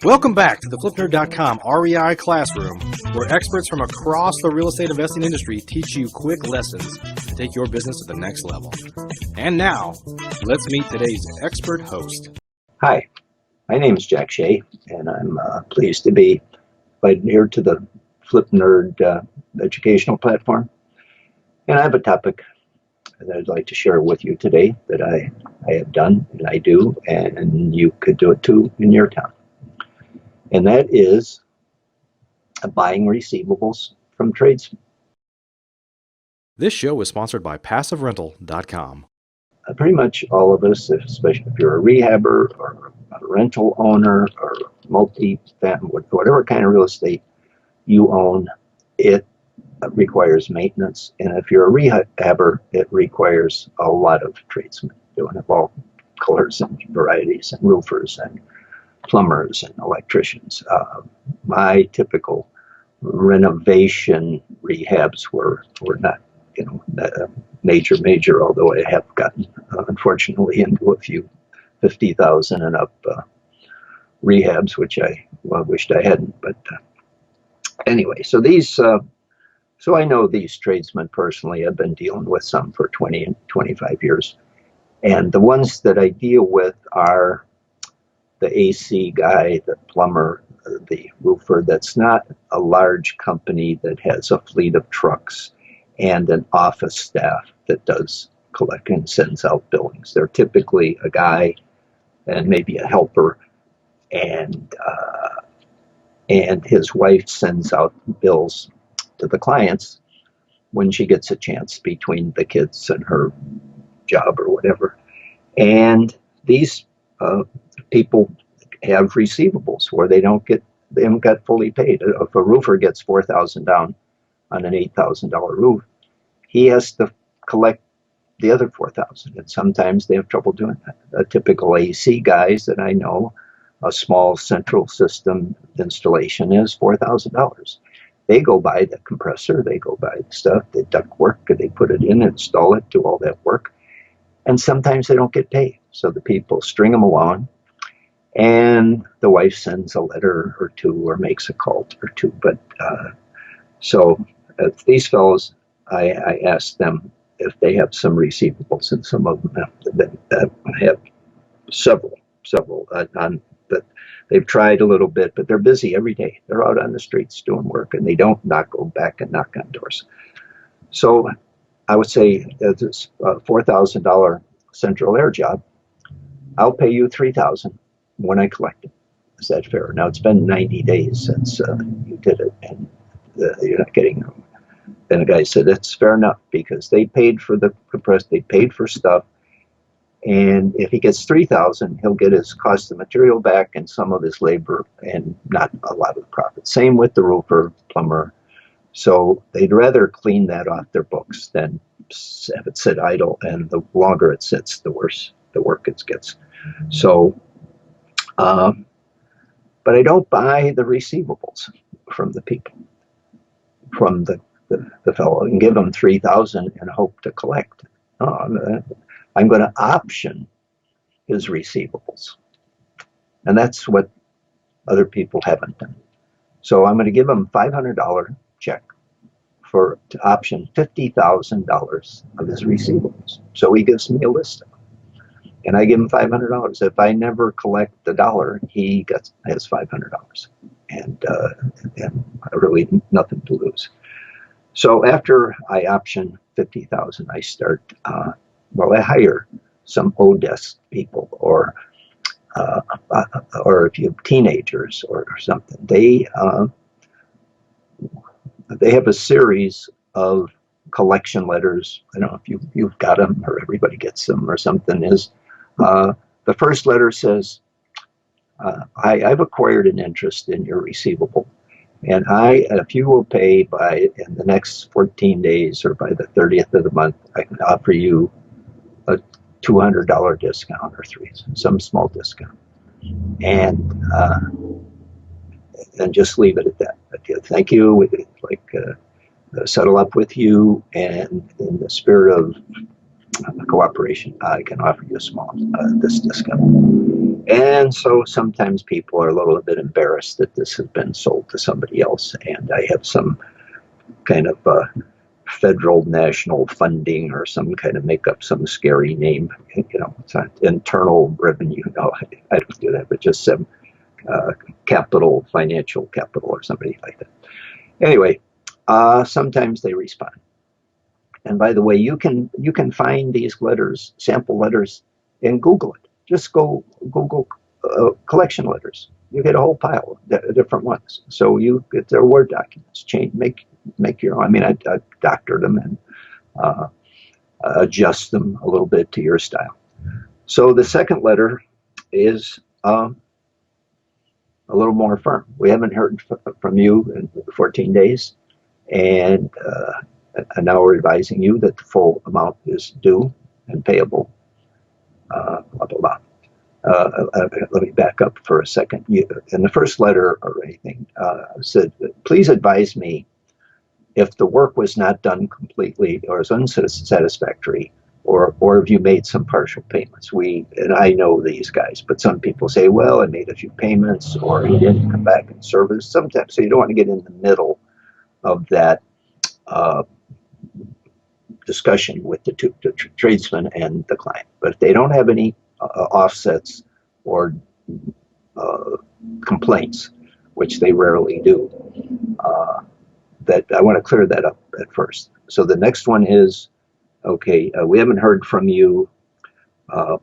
Welcome back to the FlipNerd.com REI Classroom, where experts from across the real estate investing industry teach you quick lessons to take your business to the next level. And now, let's meet today's expert host. Hi, my name is Jack Shea, and I'm pleased to be invited here to the FlipNerd educational platform. And I have a topic that I'd like to share with you today that I have done and I do, and you could do it too in your town. And that is buying receivables from tradesmen. This show is sponsored by PassiveRental.com. Pretty much all of us, especially if you're a rehabber or a rental owner or multi-family, whatever kind of real estate you own, it requires maintenance. And if you're a rehabber, it requires a lot of tradesmen doing it of all colors and varieties, and roofers and plumbers and electricians. My typical renovation rehabs were not, major, although I have gotten, unfortunately, into a few 50,000 and up rehabs, which I wished I hadn't. But anyway, so so I know these tradesmen personally. I've been dealing with some for 20 and 25 years. And the ones that I deal with are the AC guy, the plumber, the roofer that's not a large company that has a fleet of trucks and an office staff that does collect and sends out billings. They're typically a guy and maybe a helper, and his wife sends out bills to the clients when she gets a chance between the kids and her job or whatever. And these people have receivables where they haven't got fully paid. If a roofer gets $4,000 down on an $8,000 roof, he has to collect the other $4,000, and sometimes they have trouble doing that. The typical AC guys that I know, a small central system installation is $4,000. They go buy the compressor, they go buy the stuff, the duct work, they put it in, install it, do all that work, and sometimes they don't get paid. So the people string them along, and the wife sends a letter or two or makes a call or two. But so these fellows, I asked them if they have some receivables, and some of them have several on that. They've tried a little bit, but they're busy every day. They're out on the streets doing work, and they don't not go back and knock on doors. So I would say this $4,000 central air job, I'll pay you $3,000 when I collect it. Is that fair? Now, it's been 90 days since you did it, and you're not getting them. Then the guy said, that's fair enough, because they paid for the compressor, they paid for stuff, and if he gets $3,000, he'll get his cost of material back and some of his labor, and not a lot of profit. Same with the roofer, plumber. So they'd rather clean that off their books than have it sit idle, and the longer it sits, the worse the work it gets. So, but I don't buy the receivables from the people, from the fellow, and give them $3,000 and hope to collect. I'm going to option his receivables, and that's what other people haven't done. So I'm going to give him $500 check to option $50,000 of his receivables. So he gives me a list of them, and I give him $500. If I never collect the dollar, he has $500, and really nothing to lose. So after I option $50,000, I start. I hire some Odesk people, or if you have teenagers or something, they have a series of collection letters. I don't know if you've got them, or everybody gets them, or something. Is the first letter says, I've acquired an interest in your receivable, and if you will pay in the next 14 days or by the 30th of the month, I can offer you a $200 discount or some small discount, and just leave it at that. Thank you. We'd like settle up with you, and in the spirit of cooperation, I can offer you a small this discount. And so sometimes people are a little bit embarrassed that this has been sold to somebody else, and I have some kind of federal national funding or some kind of make up some scary name. It's not internal revenue. No, I don't do that, but just some capital, financial capital or somebody like that. Anyway, sometimes they respond. And by the way, you can find these letters, sample letters, and Google it. Just go Google collection letters. You get a whole pile of different ones. So you get their Word documents. Make your own. I mean, I doctor them and adjust them a little bit to your style. So the second letter is a little more firm. We haven't heard from you in 14 days, and now we're advising you that the full amount is due and payable. Blah, blah, blah. Let me back up for a second. In the first letter or anything, said, please advise me if the work was not done completely or is unsatisfactory, or if you made some partial payments. And I know these guys, but some people say, well, I made a few payments, or he didn't come back in service sometimes. So you don't want to get in the middle of that discussion with the tradesman and the client. But if they don't have any offsets or complaints, which they rarely do, that I want to clear that up at first. So the next one is, okay, we haven't heard from you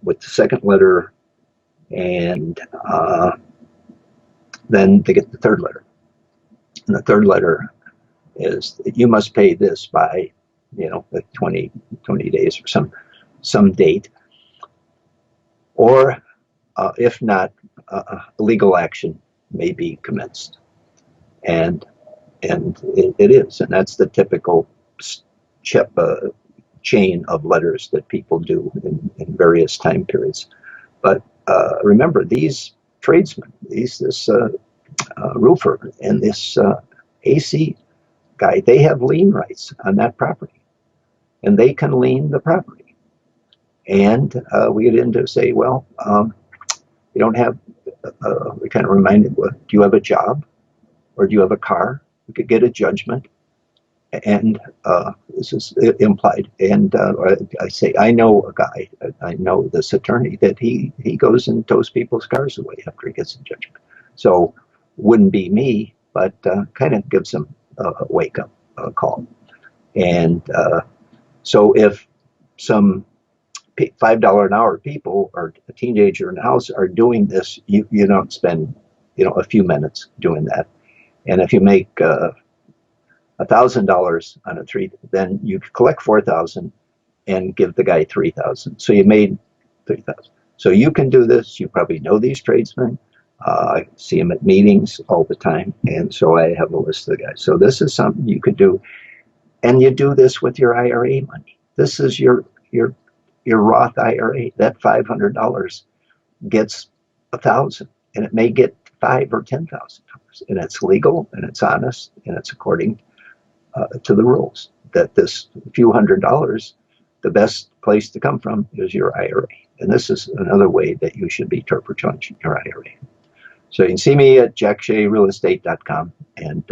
with the second letter, and then they get the third letter. And the third letter is that you must pay this by, 20 days or some date, or if not, legal action may be commenced. And it is, and that's the typical chain of letters that people do in various time periods. But remember, these tradesmen, this roofer and this AC guy, they have lien rights on that property, and they can lien the property. And we get into say, well, you don't have, we kind of reminded, well, do you have a job, or do you have a car? We could get a judgment, and this is implied. And I say, I know a guy, I know this attorney, that he goes and tows people's cars away after he gets a judgment. So wouldn't be me, but kind of gives them a wake-up call. And so if some $5 an hour people or a teenager in the house are doing this, you don't spend a few minutes doing that. And if you make $1,000 on a three, then you collect $4,000 and give the guy $3,000. So you made $3,000. So you can do this. You probably know these tradesmen. I see them at meetings all the time, and so I have a list of the guys. So this is something you could do, and you do this with your IRA money. This is your Roth IRA. That $500 gets $1,000, and it may get $5,000 or $10,000, and it's legal and it's honest and it's according to the rules. That this few $100s, the best place to come from is your IRA, and this is another way that you should be turbocharging your IRA. So you can see me at jackshearealestate.com, and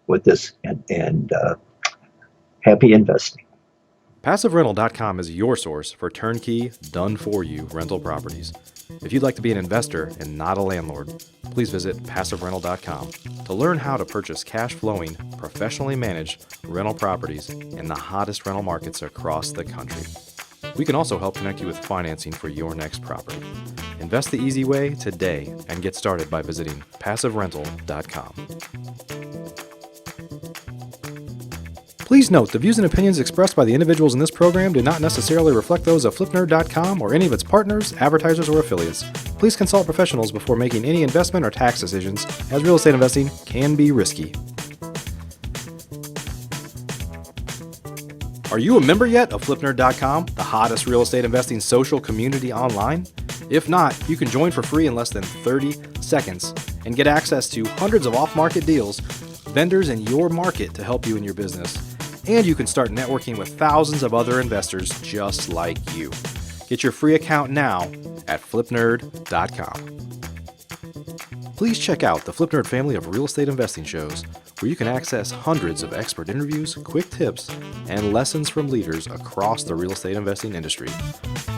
with this, and happy investing. PassiveRental.com is your source for turnkey, done-for-you rental properties. If you'd like to be an investor and not a landlord, please visit PassiveRental.com to learn how to purchase cash-flowing, professionally managed rental properties in the hottest rental markets across the country. We can also help connect you with financing for your next property. Invest the easy way today and get started by visiting PassiveRental.com. Please note, the views and opinions expressed by the individuals in this program do not necessarily reflect those of FlipNerd.com or any of its partners, advertisers, or affiliates. Please consult professionals before making any investment or tax decisions, as real estate investing can be risky. Are you a member yet of FlipNerd.com, the hottest real estate investing social community online? If not, you can join for free in less than 30 seconds and get access to hundreds of off-market deals, vendors in your market to help you in your business, And you can start networking with thousands of other investors just like you. Get your free account now at flipnerd.com. Please check out the Flip Nerd family of real estate investing shows, where you can access hundreds of expert interviews, quick tips, and lessons from leaders across the real estate investing industry.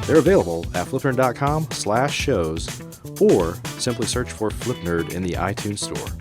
They're available at flipnerd.com/shows, or simply search for Flip Nerd in the iTunes Store.